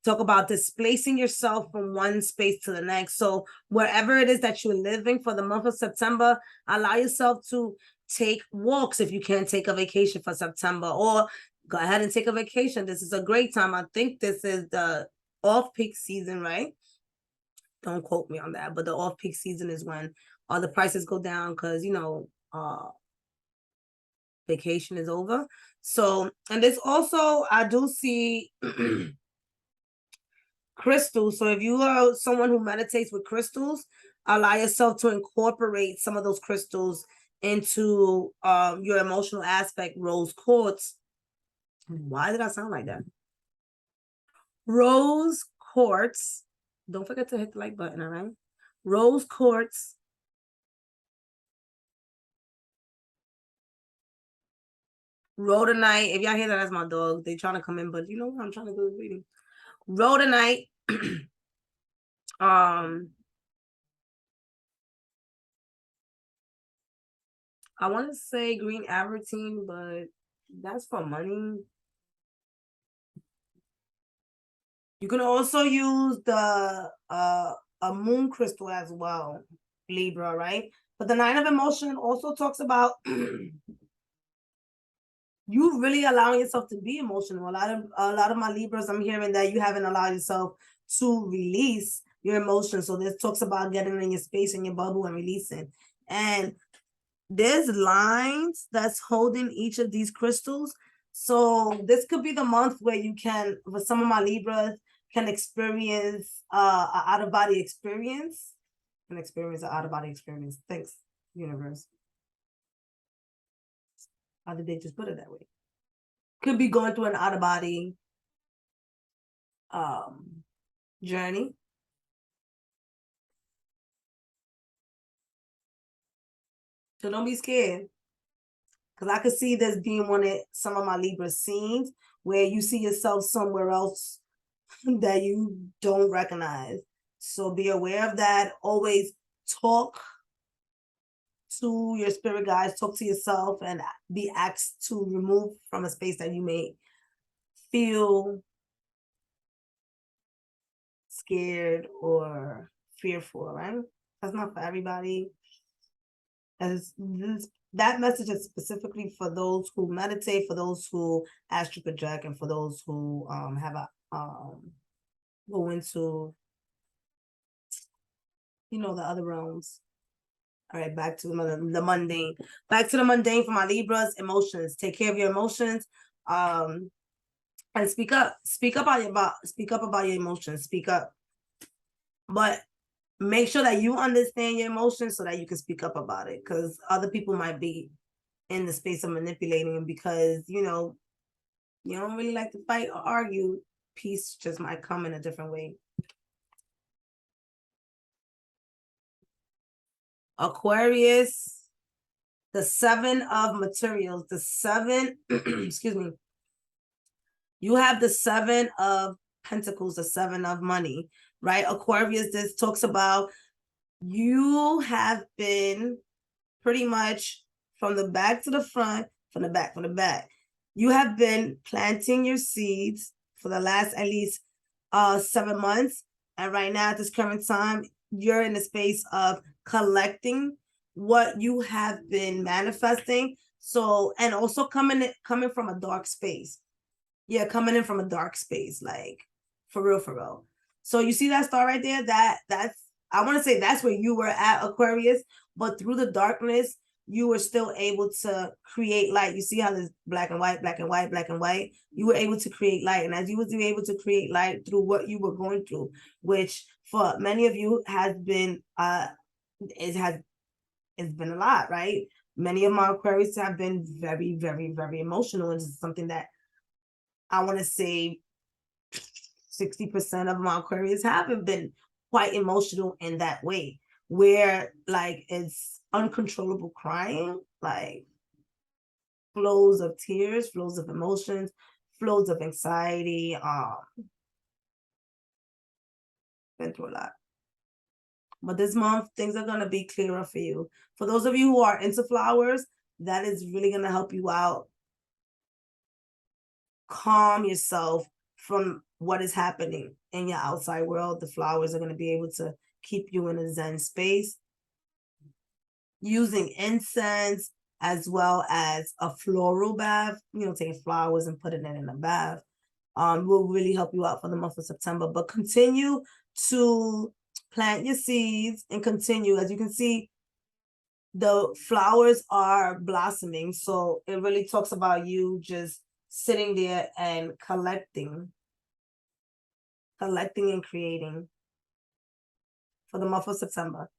talk about displacing yourself from one space to the next. So wherever it is that you're living for the month of September, allow yourself to take walks if you can't take a vacation for September, or go ahead and take a vacation. This is a great time. I think this is the off-peak season, right? Don't quote me on that, but the off-peak season is when all the prices go down because, vacation is over. So, and there's also, I do see crystals. So if you are someone who meditates with crystals, allow yourself to incorporate some of those crystals into your emotional aspect. Rose quartz. Why did I sound like that? Rose quartz. Don't forget to hit the like button, all right? Rose quartz. Rhodonite. If y'all hear that, that's my dog. They trying to come in, but you know what? I'm trying to do this reading. Rhodonite. I want to say green avertine, but that's for money. You can also use the a moon crystal as well, Libra, right? But the nine of emotion also talks about you really allowing yourself to be emotional. A lot of my Libras, I'm hearing that you haven't allowed yourself to release your emotions. So this talks about getting in your space and your bubble and releasing. And there's lines that's holding each of these crystals. So this could be the month where you can, for some of my Libras, can experience an out-of-body experience. An out-of-body experience. Thanks, universe. How did they just put it that way? Could be going through an out-of-body journey. So don't be scared. Because I could see this being one of some of my Libra scenes where you see yourself somewhere else that you don't recognize. So be aware of that. Always talk to your spirit guides, talk to yourself, and be asked to remove from a space that you may feel scared or fearful, right? That's not for everybody. That message is specifically for those who meditate, for those who astral project, and for those who have a go into the other realms. All right, back to the mundane. Back to the mundane for my Libras. Emotions. Take care of your emotions. And speak up. Speak up about your emotions. Speak up. But make sure that you understand your emotions so that you can speak up about it. Because other people might be in the space of manipulating them because you don't really like to fight or argue. Peace just might come in a different way. Aquarius, the seven of materials, the seven, excuse me. You have the seven of pentacles, the seven of money, right? Aquarius, this talks about you have been pretty much from the back to the front, from the back. You have been planting your seeds for the last at least 7 months. And right now at this current time, you're in the space of collecting what you have been manifesting. So, and also coming from a dark space. Yeah, coming in from a dark space, like for real. So you see that star right there? That's I want to say that's where you were at, Aquarius, but through the darkness, you were still able to create light. You see how there's black and white, black and white, black and white. You were able to create light. And as you was able to create light through what you were going through, which for many of you has been it's been a lot, right? Many of my Aquarius have been very, very, very emotional. And it's something that I want to say 60% of my Aquarius haven't been quite emotional in that way, where like it's uncontrollable crying, like flows of tears, flows of emotions, flows of anxiety. Been through a lot. But this month, things are going to be clearer for you. For those of you who are into flowers, that is really going to help you out. Calm yourself from what is happening in your outside world. The flowers are going to be able to keep you in a Zen space. Using incense as well as a floral bath, taking flowers and putting it in a bath, will really help you out for the month of September. But continue to plant your seeds and continue. As you can see, the flowers are blossoming. So it really talks about you just sitting there and collecting and creating for the month of September.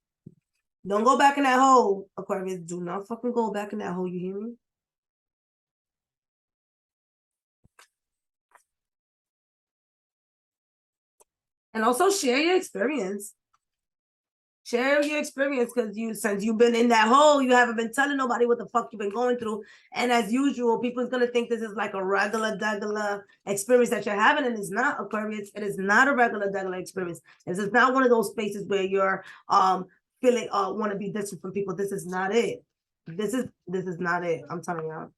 Don't go back in that hole, Aquarius. Do not fucking go back in that hole, you hear me? And also share your experience. Share your experience, because since you've been in that hole, you haven't been telling nobody what the fuck you've been going through. And as usual, people's gonna think this is like a regular experience that you're having, and it's not, Aquarius. It is not a regular experience. This is not one of those spaces where you're feeling want to be distant from people. This is not it. This is not it. I'm telling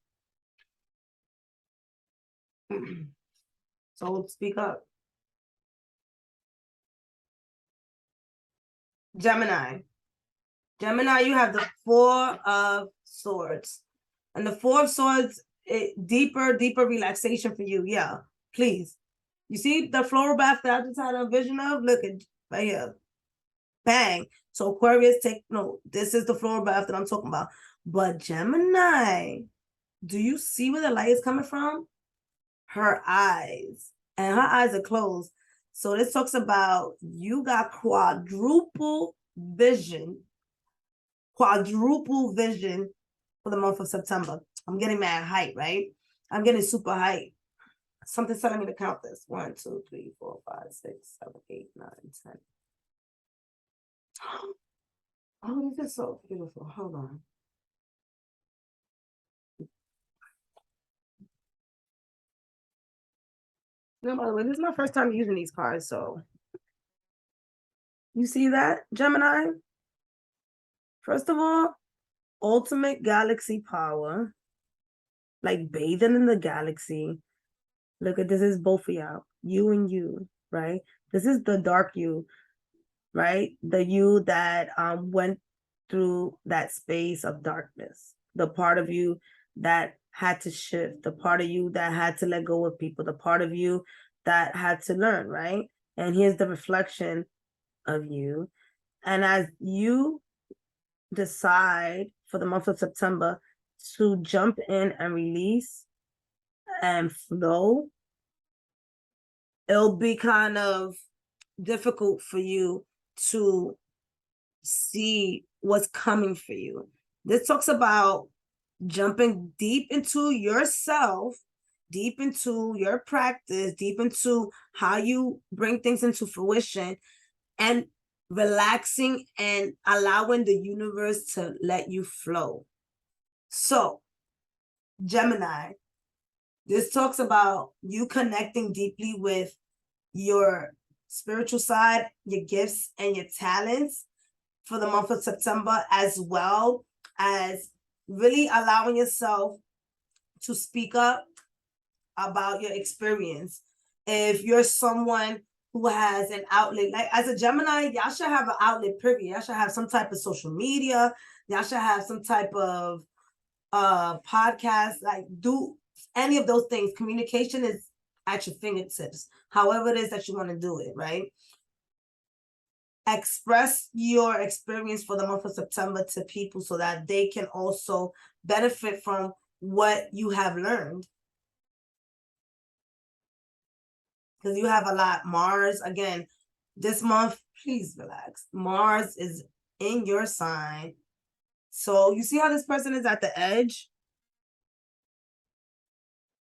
you. So speak up. Gemini, you have the Four of Swords. And the Four of Swords, deeper relaxation for you. Yeah, please. You see the floral bath that I just had a vision of? Look at right here. Bang. So Aquarius, take note. This is the floral bath that I'm talking about. But Gemini, do you see where the light is coming from? Her eyes. And her eyes are closed. So this talks about you got quadruple vision for the month of September. I'm getting mad height, right? I'm getting super height. Something's telling me to count this. 1, 2, 3, 4, 5, 6, 7, 8, 9, 10. Oh, this is so beautiful. Hold on. No, by the way, this is my first time using these cards, so you see that, Gemini? First of all, ultimate galaxy power, like bathing in the galaxy. Look at this, is both of y'all, you and you, right? This is the dark you, right? The you that went through that space of darkness, the part of you that had to shift, the part of you that had to let go of people, the part of you that had to learn, right? And here's the reflection of you. And as you decide for the month of September to jump in and release and flow, it'll be kind of difficult for you to see what's coming for you. This talks about jumping deep into yourself, deep into your practice, deep into how you bring things into fruition, and relaxing and allowing the universe to let you flow. So, Gemini, this talks about you connecting deeply with your spiritual side, your gifts, and your talents for the month of September, as well as really allowing yourself to speak up about your experience. If you're someone who has an outlet, like as a Gemini, y'all should have an outlet, period. Y'all should have some type of social media. Y'all should have some type of podcast, like do any of those things. Communication is at your fingertips, however it is that you want to do it, right? Express your experience for the month of September to people so that they can also benefit from what you have learned. Because you have a lot. Mars, again, this month, please relax. Mars is in your sign. So you see how this person is at the edge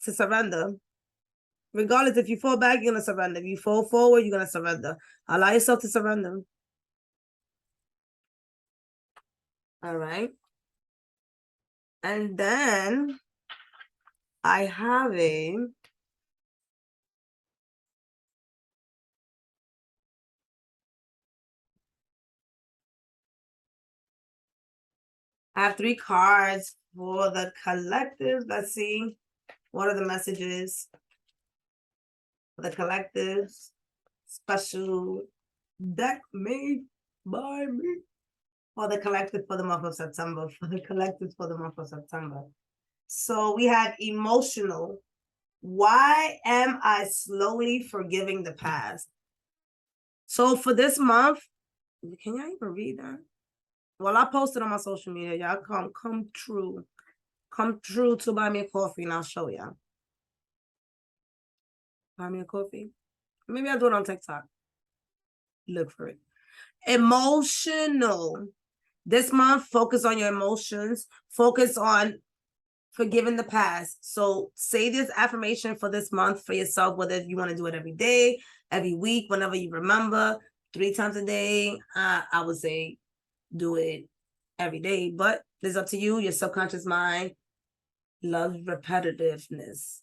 to surrender. Regardless, if you fall back, you're going to surrender. If you fall forward, you're going to surrender. Allow yourself to surrender. All right. And then I have a I have 3 cards for the collective. Let's see. What are the messages for the collectives? Special deck made by me. For the collective for the month of September. For the collective for the month of September. So we have emotional. Why am I slowly forgiving the past? So for this month, can y'all even read that? Well, I posted on my social media. Y'all come true. Come true to buy me a coffee and I'll show y'all. Buy me a coffee. Maybe I'll do it on TikTok. Look for it. Emotional. This month, focus on your emotions. Focus on forgiving the past. So say this affirmation for this month for yourself, whether you want to do it every day, every week, whenever you remember, 3 times a day. I would say do it every day, but it's up to you. Your subconscious mind loves repetitiveness.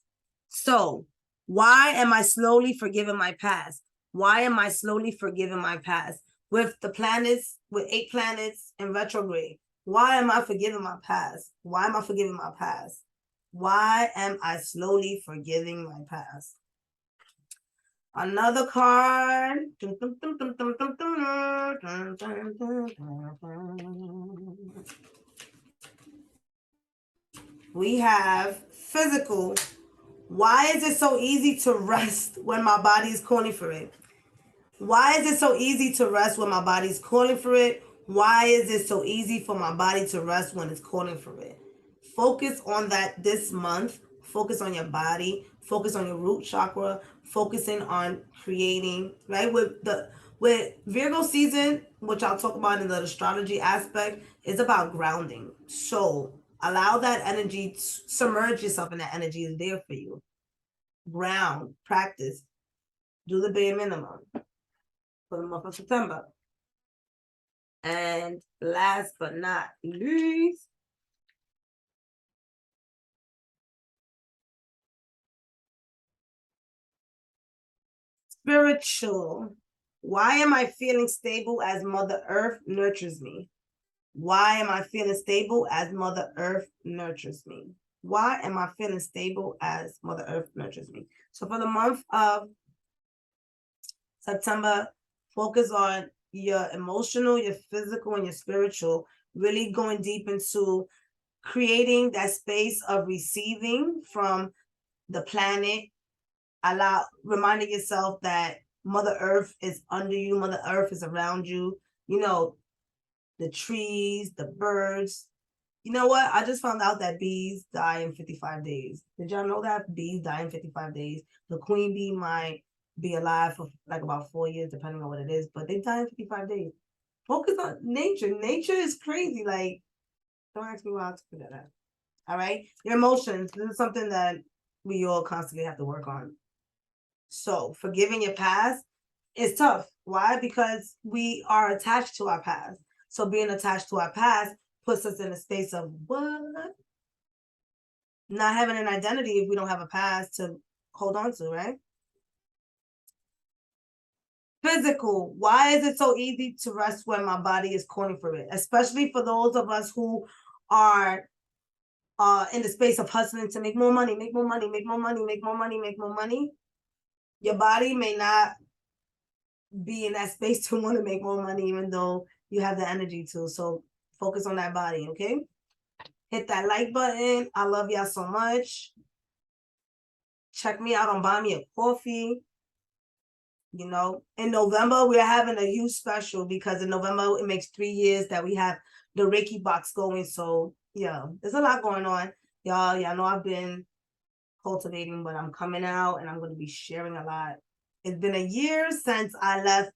So why am I slowly forgiving my past? Why am I slowly forgiving my past? With the planets, with 8 planets in retrograde, why am I forgiving my past? Why am I forgiving my past? Why am I slowly forgiving my past? Another card. We have physical. Why is it so easy to rest when my body is calling for it? Why is it so easy to rest when my body's calling for it? Why is it so easy for my body to rest when it's calling for it? Focus on that this month. Focus on your body. Focus on your root chakra. Focusing on creating, right? With Virgo season, which I'll talk about in the astrology aspect, is about grounding. So allow that energy, submerge yourself in that energy is there for you. Ground, practice, do the bare minimum for the month of September. And last but not least, spiritual. Why am I feeling stable as Mother Earth nurtures me? Why am I feeling stable as Mother Earth nurtures me? Why am I feeling stable as Mother Earth nurtures me? So for the month of September, focus on your emotional, your physical, and your spiritual, really going deep into creating that space of receiving from the planet. Reminding yourself that Mother Earth is under you, Mother Earth is around you, you know, the trees, the birds. You know what? I just found out that bees die in 55 days. Did y'all know that? Bees die in 55 days. The queen bee might be alive for like about 4 years, depending on what it is, but they die in 55 days. Focus on nature. Nature is crazy. Like, don't ask me why I took that out. All right? Your emotions. This is something that we all constantly have to work on. So forgiving your past is tough. Why? Because we are attached to our past. So being attached to our past puts us in a space of what? Not having an identity if we don't have a past to hold on to, right? Physical. Why is it so easy to rest when my body is calling for it? Especially for those of us who are in the space of hustling to make more money, make more money, make more money, make more money, make more money. Your body may not be in that space to want to make more money, even though you have the energy to. So focus on that body, okay? Hit that like button. I love y'all so much. Check me out on Buy Me a Coffee. You know, in November, we're having a huge special because in November, it makes 3 years that we have the Reiki box going. So, yeah, there's a lot going on. Y'all know I've been cultivating, but I'm coming out and I'm going to be sharing a lot. It's been a year since I left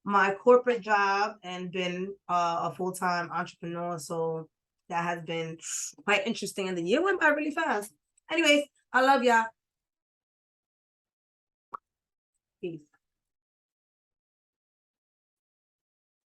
my corporate job and been a full-time entrepreneur. So that has been quite interesting. And the year went by really fast. Anyways, I love y'all. Peace.